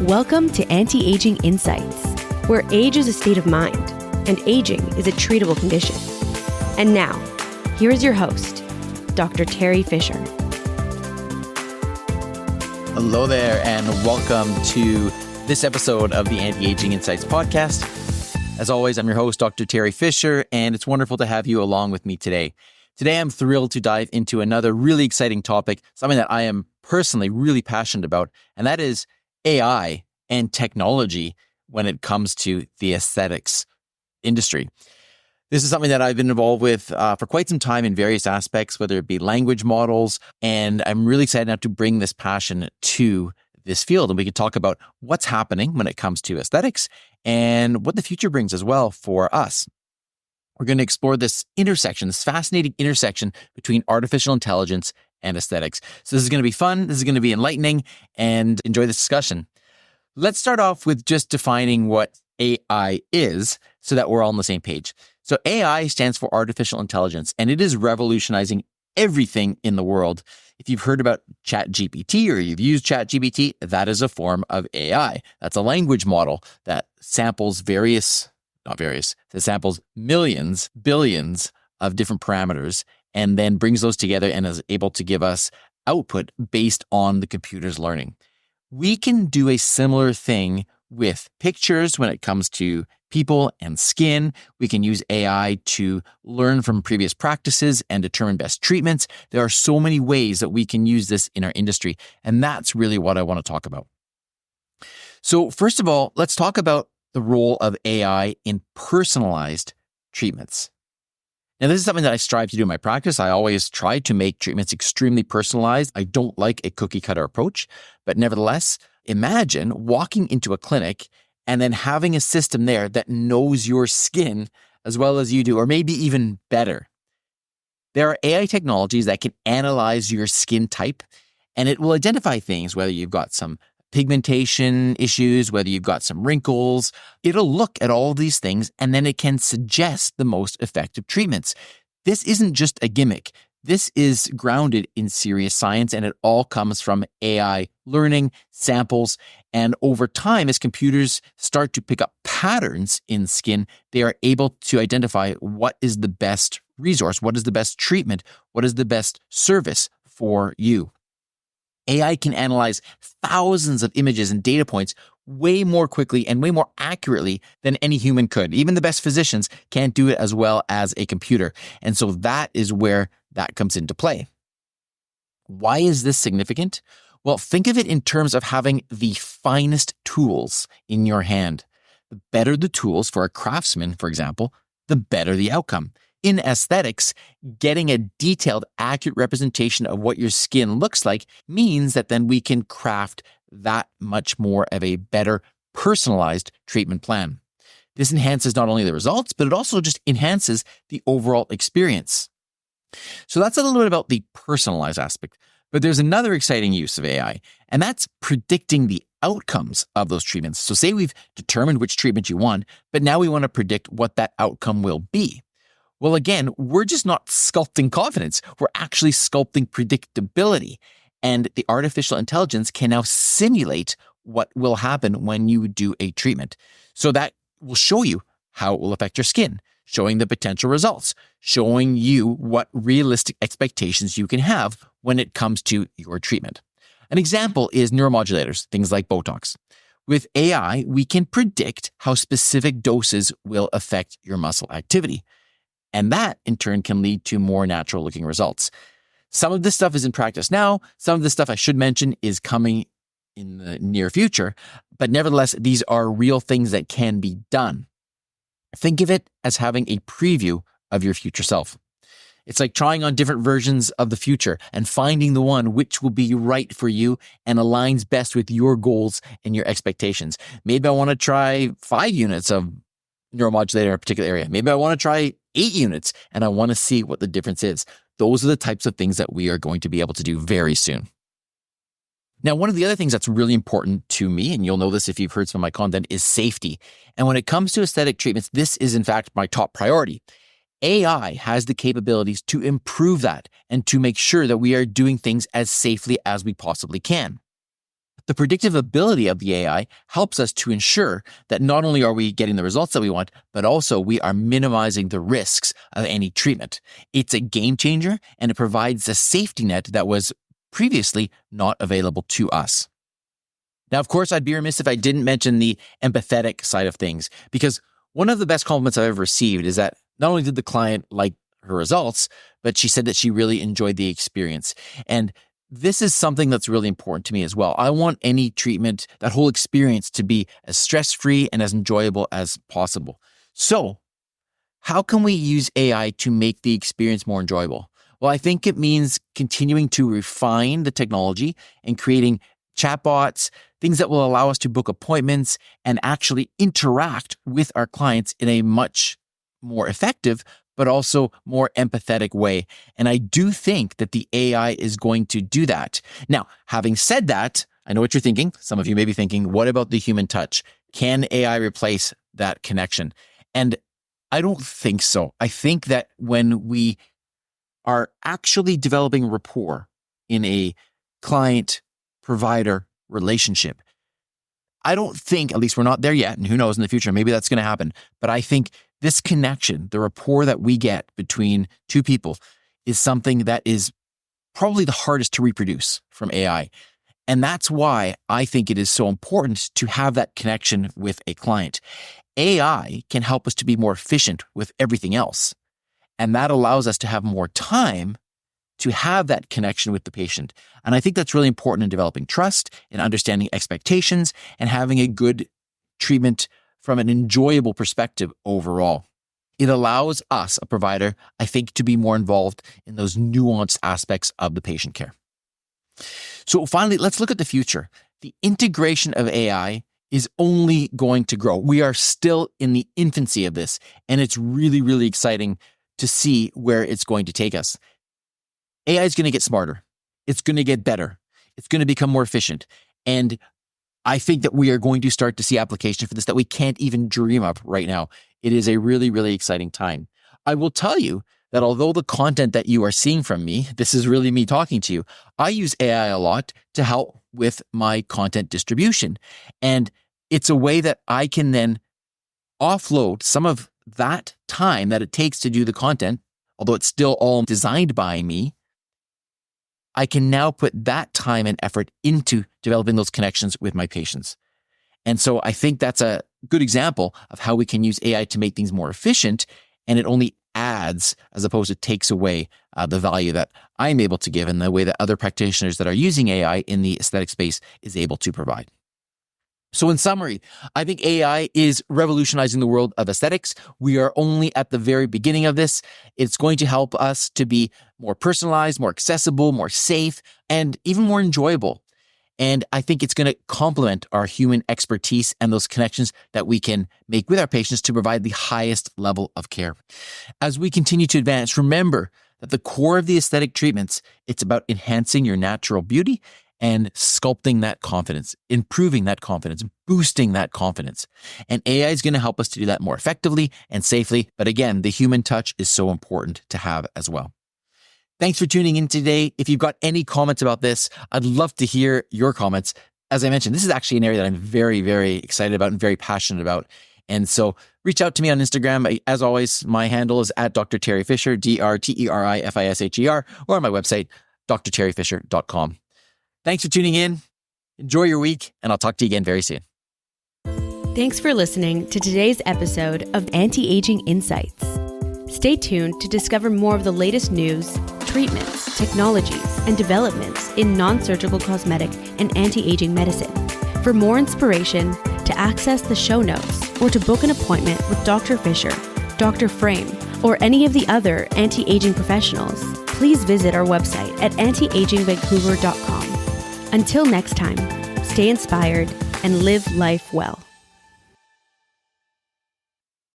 Welcome to Anti-Aging Insights, where age is a state of mind and aging is a treatable condition. And now, here is your host, Dr. Teri Fisher. Hello there, and welcome to this episode of the Anti-Aging Insights podcast. As always, I'm your host, Dr. Teri Fisher, and it's wonderful to have you along with me today. Today, I'm thrilled to dive into another really exciting topic, something that I am personally really passionate about, and that is AI and technology when it comes to the aesthetics industry. This is something that I've been involved with for quite some time in various aspects, whether it be language models, and I'm really excited now to bring this passion to this field. And we can talk about what's happening when it comes to aesthetics and what the future brings as well for us. We're going to explore this intersection, this fascinating intersection between artificial intelligence and aesthetics. So this is going to be fun, this is going to be enlightening, and enjoy this discussion. Let's start off with just defining what AI is so that we're all on the same page. So AI stands for artificial intelligence, and it is revolutionizing everything in the world. If you've heard about ChatGPT or you've used ChatGPT, that is a form of AI. That's a language model that samples samples millions, billions of different parameters and then brings those together and is able to give us output based on the computer's learning. We can do a similar thing with pictures when it comes to people and skin. We can use AI to learn from previous practices and determine best treatments. There are so many ways that we can use this in our industry, and that's really what I want to talk about. So first of all, let's talk about the role of AI in personalized treatments. Now, this is something that I strive to do in my practice. I always try to make treatments extremely personalized. I don't like a cookie cutter approach, but nevertheless, imagine walking into a clinic and then having a system there that knows your skin as well as you do, or maybe even better. There are AI technologies that can analyze your skin type, and it will identify things, whether you've got some pigmentation issues, whether you've got some wrinkles. It'll look at all these things and then it can suggest the most effective treatments. This isn't just a gimmick. This is grounded in serious science, and it all comes from AI learning, samples, and over time, as computers start to pick up patterns in skin, they are able to identify what is the best resource, what is the best treatment, what is the best service for you. AI can analyze thousands of images and data points way more quickly and way more accurately than any human could. Even the best physicians can't do it as well as a computer. And so that is where that comes into play. Why is this significant? Well, think of it in terms of having the finest tools in your hand. The better the tools for a craftsman, for example, the better the outcome. In aesthetics, getting a detailed, accurate representation of what your skin looks like means that then we can craft that much more of a better personalized treatment plan. This enhances not only the results, but it also just enhances the overall experience. So that's a little bit about the personalized aspect. But there's another exciting use of AI, and that's predicting the outcomes of those treatments. So say we've determined which treatment you want, but now we want to predict what that outcome will be. Well, again, we're just not sculpting confidence. We're actually sculpting predictability. And the artificial intelligence can now simulate what will happen when you do a treatment. So that will show you how it will affect your skin, showing the potential results, showing you what realistic expectations you can have when it comes to your treatment. An example is neuromodulators, things like Botox. With AI, we can predict how specific doses will affect your muscle activity. And that, in turn, can lead to more natural-looking results. Some of this stuff is in practice now. Some of this stuff, I should mention, is coming in the near future. But nevertheless, these are real things that can be done. Think of it as having a preview of your future self. It's like trying on different versions of the future and finding the one which will be right for you and aligns best with your goals and your expectations. Maybe I want to try 5 units of neuromodulator in a particular area. Maybe I want to try 8 units and I want to see what the difference is. Those are the types of things that we are going to be able to do very soon. Now, one of the other things that's really important to me, and you'll know this if you've heard some of my content, is safety. And when it comes to aesthetic treatments, this is in fact my top priority. AI has the capabilities to improve that and to make sure that we are doing things as safely as we possibly can. the predictive ability of the AI helps us to ensure that not only are we getting the results that we want, but also we are minimizing the risks of any treatment. It's a game changer, and it provides a safety net that was previously not available to us. Now, of course, I'd be remiss if I didn't mention the empathetic side of things, because one of the best compliments I've ever received is that not only did the client like her results, but she said that she really enjoyed the experience. And this is something that's really important to me as well. I want any treatment, that whole experience, to be as stress-free and as enjoyable as possible. So, how can we use AI to make the experience more enjoyable? Well, I think it means continuing to refine the technology and creating chatbots, things that will allow us to book appointments and actually interact with our clients in a much more effective, but also more empathetic way. And I do think that the AI is going to do that. Now, having said that, I know what you're thinking. Some of you may be thinking, what about the human touch? Can AI replace that connection? And I don't think so. I think that when we are actually developing rapport in a client-provider relationship, I don't think, at least we're not there yet, and who knows in the future, maybe that's going to happen. But I think this connection, the rapport that we get between two people, is something that is probably the hardest to reproduce from AI. And that's why I think it is so important to have that connection with a client. AI can help us to be more efficient with everything else. And that allows us to have more time to have that connection with the patient. And I think that's really important in developing trust, in understanding expectations, and having a good treatment from an enjoyable perspective overall. It allows us, a provider, I think, to be more involved in those nuanced aspects of the patient care. So finally, let's look at the future. The integration of AI is only going to grow. We are still in the infancy of this, and it's really, really exciting to see where it's going to take us. AI is going to get smarter. It's going to get better. It's going to become more efficient. And I think that we are going to start to see application for this that we can't even dream of right now. It is a really, really exciting time. I will tell you that although the content that you are seeing from me, this is really me talking to you, I use AI a lot to help with my content distribution. And it's a way that I can then offload some of that time that it takes to do the content, although it's still all designed by me. I can now put that time and effort into developing those connections with my patients. And so I think that's a good example of how we can use AI to make things more efficient, and it only adds as opposed to takes away the value that I'm able to give and the way that other practitioners that are using AI in the aesthetic space is able to provide. So in summary, I think AI is revolutionizing the world of aesthetics. We are only at the very beginning of this. It's going to help us to be more personalized, more accessible, more safe, and even more enjoyable. And I think it's going to complement our human expertise and those connections that we can make with our patients to provide the highest level of care. As we continue to advance, remember that the core of the aesthetic treatments, it's about enhancing your natural beauty and sculpting that confidence, improving that confidence, boosting that confidence. And AI is going to help us to do that more effectively and safely. But again, the human touch is so important to have as well. Thanks for tuning in today. If you've got any comments about this, I'd love to hear your comments. As I mentioned, this is actually an area that I'm very, very excited about and very passionate about. And so reach out to me on Instagram. As always, my handle is at Dr. Teri Fisher, DrTerifisher, or on my website, drterifisher.com. Thanks for tuning in. Enjoy your week, and I'll talk to you again very soon. Thanks for listening to today's episode of Anti-Aging Insights. Stay tuned to discover more of the latest news, treatments, technologies, and developments in non-surgical cosmetic and anti-aging medicine. For more inspiration, to access the show notes, or to book an appointment with Dr. Fisher, Dr. Frame, or any of the other anti-aging professionals, please visit our website at antiagingvancouver.com. Until next time, stay inspired and live life well.